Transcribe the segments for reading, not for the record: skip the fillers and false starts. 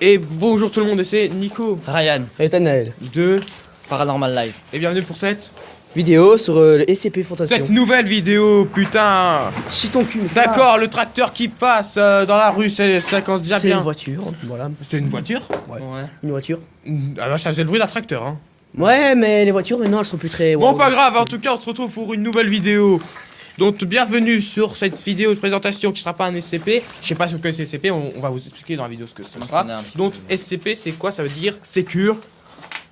Et bonjour tout le monde, c'est Nico Ryan Et Tanaël. de Paranormal Live. et bienvenue pour cette Vidéo sur le SCP Fantastion. nouvelle vidéo, putain. Chie ton cul, mais ça va. D'accord, le tracteur qui passe dans la rue, ça commence déjà C'est bien. une voiture, voilà. C'est une voiture. Ouais. Ouais. Une voiture. Ah bah ça faisait le bruit d'un tracteur hein. Ouais, mais les voitures maintenant elles sont plus très. Bon pas grave, en tout cas on se retrouve pour une nouvelle vidéo. Donc bienvenue sur cette vidéo de présentation qui sera pas un SCP. Je sais pas si vous connaissez SCP, on va vous expliquer dans la vidéo ce que ce Moi, sera. je connais un petit Donc peu. SCP c'est quoi? Ça veut dire Secure.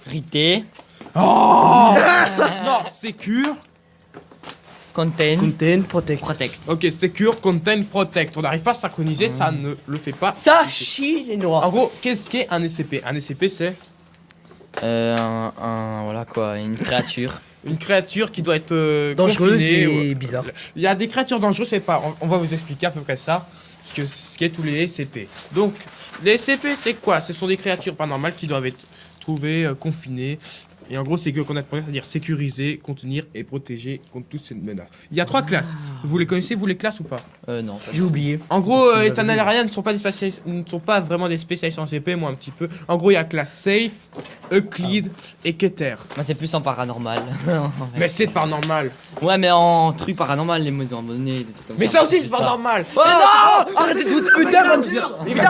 Rité, Oh non, Secure. Contain, Contain, Protect. Protect. Ok, Secure, Contain, Protect. On n'arrive pas à synchroniser, ça ne le fait pas. Ça chie les noirs. En gros, qu'est-ce qu'est un SCP? Un SCP c'est Voilà quoi, une créature. une créature qui doit être Dangereuse confinée. et bizarre. Il y a des créatures dangereuses, c'est pas. On va vous expliquer à peu près ça, ce qu'est tous les SCP. Donc, les SCP, c'est quoi? Ce sont des créatures paranormales qui doivent être trouvées, confinées. Et en gros, c'est que qu'on a c'est-à-dire sécuriser, contenir et protéger contre toutes ces menaces. Il y a trois classes. Vous les connaissez, vous les classes ou pas? Non, pas J'ai oublié. En gros, Vous Ethan et avez dit. Ryan ne sont pas vraiment des spécialistes en CP, moi un petit peu. En gros, il y a classe Safe, Euclid et Keter. Moi c'est plus en paranormal. Mais c'est paranormal. Ouais, mais en truc paranormal, les maisons abandonnées, des trucs comme Mais ça. ça aussi, plus c'est paranormal. Oh non. Arrêtez de vous putain,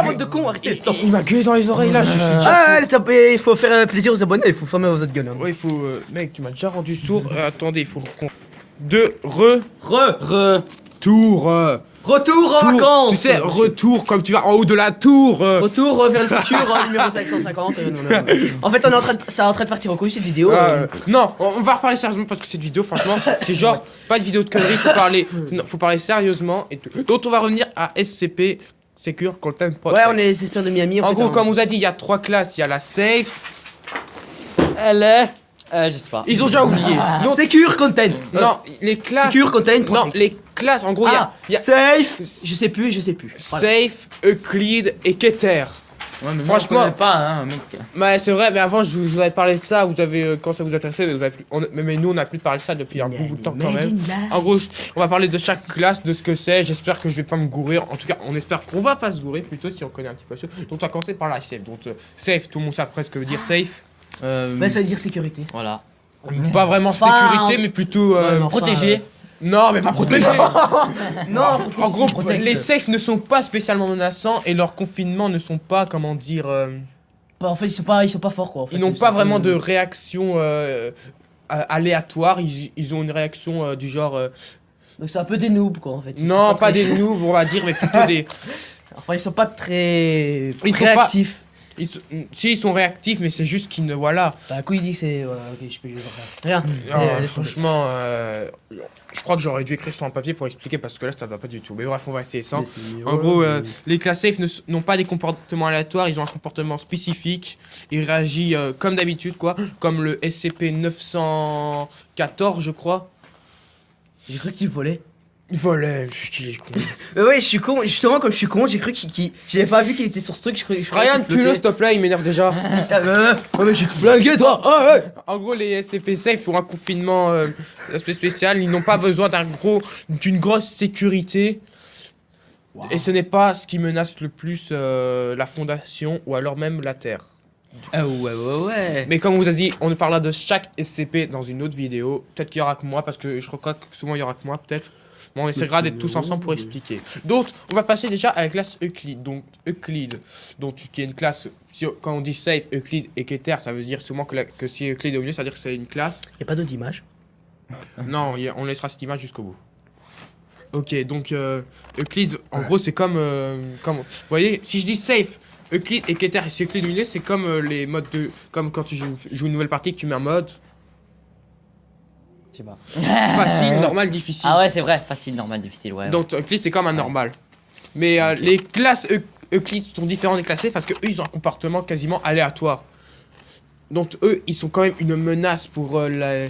bande de cons, arrêtez. Stop. Il m'a gueulé dans les oreilles là, je suis Ah, stop, il faut faire plaisir aux abonnés, il faut fermer votre gueule. Hein. Ouais, il faut. Mec, tu m'as déjà rendu sourd. Attendez, il faut. Retour. Retour en vacances. Tu sais, retour, comme tu vas en haut de la tour. Retour vers le futur, numéro 550. En fait, ça est en train de partir en couille cette vidéo. Non, on va reparler sérieusement parce que cette vidéo, franchement, c'est genre pas de vidéo de conneries. Faut parler sérieusement et tout. Donc, on va revenir à SCP, Secure Content Protect. Ouais, on est les experts de Miami. En fait, gros, hein. comme on vous a dit, il y a trois classes. Il y a la Safe. Elle est. Je sais pas. Ils ont déjà oublié. Donc, Secure Contain. non, les classes. Secure Contain. Non, Protect. les classes, en gros, il y a Safe. Je sais plus. Voilà. Safe, Euclid et Keter. Ouais, mais franchement- moi, je connais pas, hein, mec. Ouais, c'est vrai, mais avant, je vous avais parlé de ça. Vous avez, quand ça vous intéressait, mais, mais nous, on a plus parlé de ça depuis un bout de temps quand même. En gros, on va parler de chaque classe, de ce que c'est. J'espère que je vais pas me gourir. En tout cas, on espère qu'on va pas se gourer plutôt si on connaît un petit peu ça. Donc, on va commencer par la safe. Donc, safe, tout le monde sait après ce que veut dire safe. Bah, ça veut dire sécurité. Voilà. Pas vraiment Enfin, sécurité, mais plutôt. ouais, mais enfin, Protégé. Non, mais pas protégé. Non. En gros, Protect. les safes ne sont pas spécialement menaçants et leurs confinements ne sont pas, comment dire. Bah, en fait, ils sont pas forts quoi. En fait. Ils n'ont pas vraiment de réaction aléatoire. Ils ont une réaction du genre. Donc c'est un peu des noobs quoi en fait. Ils Non, sont pas très- des noobs, on va dire, mais plutôt des. Enfin, ils sont pas très Ils sont réactifs. Si, ils sont réactifs, mais c'est juste qu'ils ne. Voilà. Bah, coup il dit que c'est. Voilà, ok, je peux rien. Laisse tomber. Franchement, je crois que j'aurais dû écrire sur un papier pour expliquer parce que là, ça va pas du tout. Mais bref, on va essayer sans. En gros, les classes safe n'ont pas des comportements aléatoires, ils ont un comportement spécifique. Ils réagissent comme d'habitude, quoi. Comme le SCP-914, je crois. J'ai cru que tu volais. Il volait, qu'il est con. Mais ouais, je suis con. Justement, comme je suis con, j'ai cru qu'il. J'avais pas vu qu'il était sur ce truc. Je croyais Ryan, qu'il tue-le, s'il flottait. te plaît, il m'énerve déjà. Oh, mais je vais te flinguer toi. Ah ouais. En gros, les SCP safe ont un confinement aspect spécial. Ils n'ont pas besoin d'une grosse sécurité. Wow. Et ce n'est pas ce qui menace le plus la fondation ou alors même la Terre. Ah ouais. Mais comme on vous a dit, on parlera de chaque SCP dans une autre vidéo. Peut-être qu'il y aura que moi, parce que je crois que souvent il y aura que moi, peut-être. Bon, on essaiera d'être tous ensemble pour expliquer. Donc, on va passer déjà à la classe Euclid. Donc, Euclid, qui est une classe, quand on dit safe, Euclid et Keter, ça veut dire souvent que si Euclid est au milieu, ça veut dire que c'est une classe. Y a pas d'autre image. Non, on laissera cette image jusqu'au bout. Ok, donc Euclid, en gros, c'est comme, vous voyez, si je dis safe, Euclid et Keter, et si Euclid au milieu, c'est comme les modes de, comme quand tu joues une nouvelle partie que tu mets un mode Je sais pas. facile, normal, difficile. Ah ouais, c'est vrai. Facile, normal, difficile, ouais. Donc Euclid, c'est comme un normal. Mais les classes Euclid sont différentes des classes safe parce que eux, ils ont un comportement quasiment aléatoire. Donc eux, ils sont quand même une menace pour le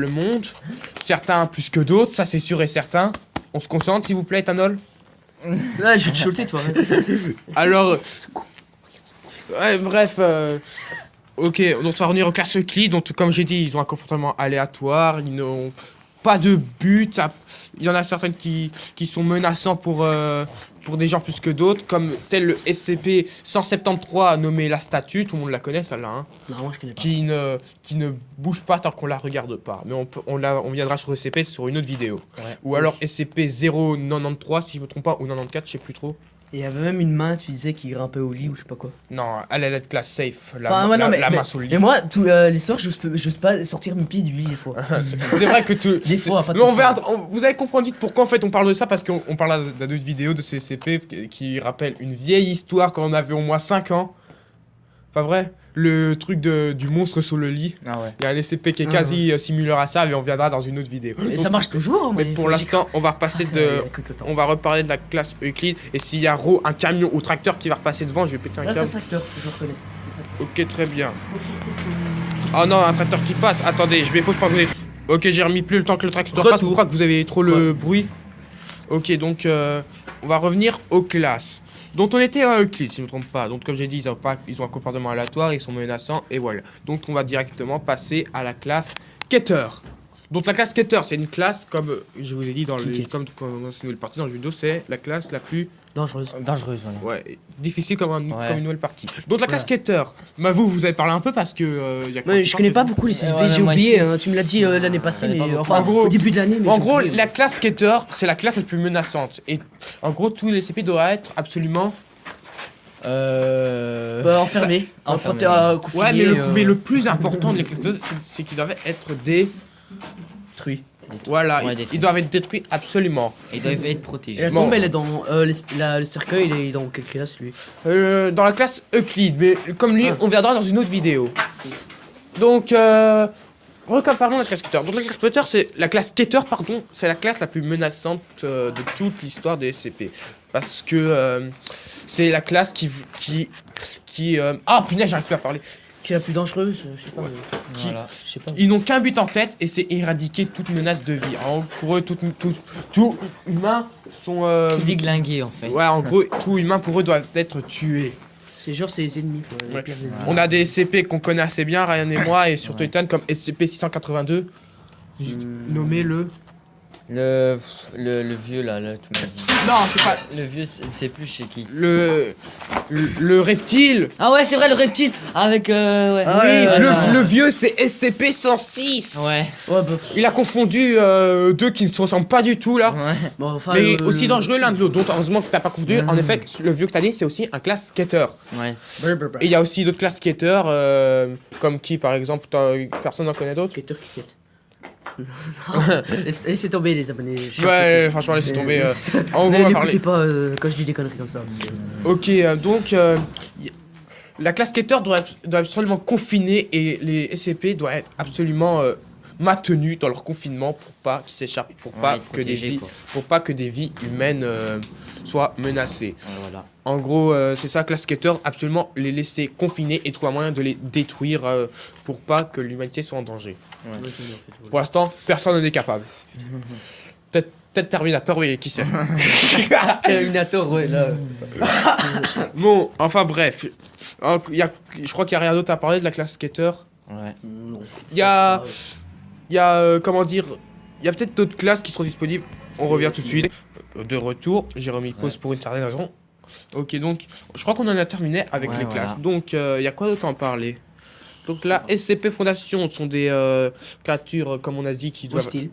monde. Certains plus que d'autres, ça c'est sûr et certain. On se concentre, s'il vous plaît, Ethanol. Là, je vais te shooter toi. Alors, ouais, bref, ok, donc on va revenir aux classes Euclid. Donc, comme j'ai dit, ils ont un comportement aléatoire, ils n'ont pas de but. Il y en a certaines qui sont menaçants pour pour des gens plus que d'autres, comme tel le SCP-173 nommé la statue, tout le monde la connaît celle-là, hein, Non, moi je connais pas. qui ne bouge pas tant qu'on la regarde pas. Mais on viendra sur SCP sur une autre vidéo. Ouais. Ou alors SCP-093, si je me trompe pas, ou 94, je sais plus trop. Et il y avait même une main, tu disais, qui grimpait au lit ou je sais pas quoi. Non, elle est de classe safe, Enfin, ouais, non, mais- main sur le lit. Et moi, tous les soirs, j'ose pas sortir mes pieds du lit des fois. C'est vrai que tu... Des fois, pas Mais tout on le va, temps. vous allez comprendre vite pourquoi en fait on parle de ça, parce qu'on parle d'une autre vidéo de CCP qui rappelle une vieille histoire quand on avait au moins 5 ans. Pas vrai? Le truc du monstre sous le lit. Ah ouais. Il y a un SCP qui est quasi similaire à ça, mais on viendra dans une autre vidéo. Mais Donc, ça marche toujours, hein, mais moi, pour faut- l'instant, on va repasser de... Écoute le temps. On va reparler de la classe Euclide, et s'il y a un camion ou tracteur qui va repasser devant, je vais péter un Là, c'est un câble. tracteur, je reconnais. Ok, très bien. Oh non, un tracteur qui passe. Attendez, je vais pause pour vous. Ok, j'ai remis plus le temps que le tracteur passe. Retour. Pourquoi que vous avez trop le bruit? Ok, donc on va revenir aux classes dont on était à Euclide, si je ne me trompe pas. Donc comme j'ai dit, ils ont un comportement aléatoire, ils sont menaçants, et voilà. Donc on va directement passer à la classe Keter. Donc la classe Keter, c'est une classe, comme je vous ai dit dans dans cette nouvelle partie dans le vidéo, c'est la classe la plus Dangereuse. Dangereuse, voilà. ouais, difficile comme Ouais. une nouvelle partie. Donc la classe Keter, bah vous avez parlé un peu parce que... y a Ouais, je connais pas beaucoup les CCP, Ouais, j'ai moi oublié, ici. hein, tu me l'as dit l'année passée, connais mais pas beaucoup. enfin En gros- au début de l'année. mais En j'ai gros, oublié. la classe Keter, c'est la classe la plus menaçante. Et en gros, tous les CP doivent être absolument... Bah, enfermé. Enfermé, Confiné, Ouais, mais le plus important de les classes Keter, c'est qu'ils doivent être Truie. Voilà, Ouais, ils détruits. doivent être détruits absolument. Ils doivent être Et protégés. la Bon. tombe, elle est dans. Le cercueil, il est dans quelle classe lui? Dans la classe Euclide, mais comme lui, Ah. on viendra dans une autre vidéo. Donc, parlons de la classe Keter. Donc la classe Keter, c'est la classe la plus menaçante de toute l'histoire des SCP. Parce que c'est la classe qui ah punaise, j'arrive plus à parler. Qui est la plus dangereuse? Je sais pas. mais- Voilà. Je sais pas. Ils n'ont qu'un but en tête et c'est éradiquer toute menace de vie. Pour eux, tout humain sont... Tout déglingué en fait. ouais, en gros, tout humain pour eux doit être tué. C'est genre ses ennemis. Quoi, les Ouais. pires ennemis. On a des SCP qu'on connaît assez bien, Ryan et moi, et surtout Ouais. Ethan, comme SCP-682, nommé le... Le vieux là, tu m'as dit. Non, c'est pas... Le vieux, c'est plus chez qui. Le reptile. Ah ouais, c'est vrai, le reptile. Avec. Ouais. Ah Oui, ouais, le vieux, c'est SCP-106. Ouais. Ouais, bah. Il a confondu deux qui ne se ressemblent pas du tout, là. Ouais. Bon, enfin. Mais aussi dangereux l'un de l'autre. Donc, heureusement que t'as pas confondu. En Ouais. effet, le vieux que t'as dit, c'est aussi un classe skater. Ouais. Et il y a aussi d'autres classes skaters, comme qui par exemple, personne n'en connaît d'autres. Skater qui quête. Laissez tomber les abonnés. Ouais, franchement, laissez tomber. En gros, on va N'écoutez parler. pas quand je dis des conneries comme ça. Parce que... Ok, donc la classe skater doit absolument confiner et les SCP doivent être absolument maintenus dans leur confinement pour pas qu'ils s'échappent, pour Ouais, pas être que des protégé, vies, quoi. pour pas que des vies humaines soient menacées. Ouais, voilà. En gros, c'est ça, classe skater, absolument les laisser confiner et trouver un moyen de les détruire pour pas que l'humanité soit en danger. Ouais. Pour l'instant, personne n'est capable. Peut-être Terminator, oui, qui sait. Terminator, ouais, là. Bon, enfin bref. Je crois qu'il n'y a rien d'autre à parler de la classe skater. Ouais. Non. Il y a, comment dire, il y a peut-être d'autres classes qui seront disponibles. On revient tout de suite. De retour, j'ai remis pause pour une certaine raison. Ok, donc, je crois qu'on en a terminé avec Ouais, les voilà. classes. Donc, il y a quoi d'autre à en parler? Donc la SCP Fondation sont des créatures, comme on a dit, qui Hostile.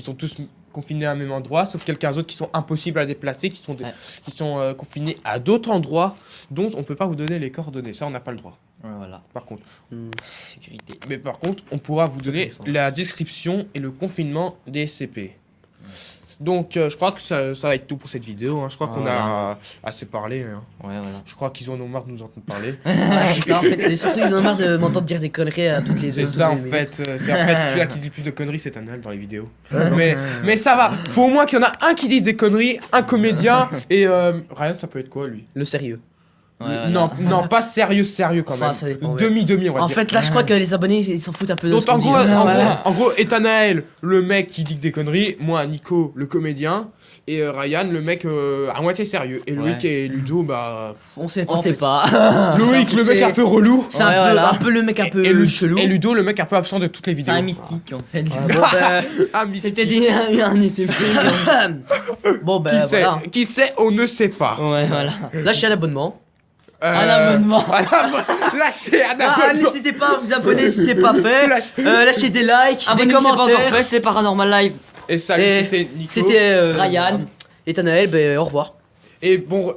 sont tous confinés à un même endroit, sauf quelques autres qui sont impossibles à déplacer, qui sont, Ouais. qui sont confinés à d'autres endroits, dont on peut pas vous donner les coordonnées. Ça, on n'a pas le droit, Ouais, voilà. par contre. Sécurité. Mais par contre, on pourra vous donner intéressant. la description et le confinement des SCP. Donc, je crois que ça va être tout pour cette vidéo. Hein. Je crois qu'on Voilà. a assez parlé. Hein. Ouais, voilà. Je crois qu'ils en ont marre de nous entendre parler. C'est ça, en fait, c'est surtout ils en ont marre de m'entendre dire des conneries à toutes les C'est toutes ça en les fait. C'est en fait celui-là qui dit plus de conneries, c'est Anal dans les vidéos. Ouais. Mais ça va. Faut au moins qu'il y en a un qui dise des conneries, un comédien et Ryan, ça peut être quoi lui? Le sérieux. Ouais, Non, voilà. non, pas sérieux quand Enfin, même. ça dépend, ouais. Demi-demi, on va En dire. fait, là, je crois que les abonnés, ils s'en foutent un peu de Donc ce qu'on en dit. gros, hein. en gros, Ethanaël, le mec qui dit que des conneries, moi, Nico, le comédien, et Ryan, le mec à moitié sérieux. Et Loïc Ouais. et Ludo, bah. On sait pas. On en sait fait. pas. Loïc, le mec c'est- un peu relou. C'est Ouais, voilà. un peu le mec un peu chelou. Et Ludo, le mec un peu absent de toutes les C'est vidéos. un mystique en fait. Ouais, bon, ben, Ah, C'était mystique. un SCP. bon, Qui ben sait, voilà. qui sait, on ne sait pas. Ouais, voilà. Lâchez un abonnement. Un abonnement. Lâchez un Ah, abonnement. n'hésitez pas à vous abonner si c'est pas fait. Lâche- Lâchez des likes, des Abonnez-vous si c'est pas encore commentaires. fait, c'est les Paranormal Live. Et salut, Et c'était Nico. C'était Ryan. Et Tanaël, ben au revoir. Et bon,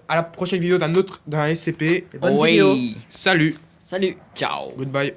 à la prochaine vidéo d'un SCP. Et bonne vidéo. Salut, Salut. Ciao. goodbye.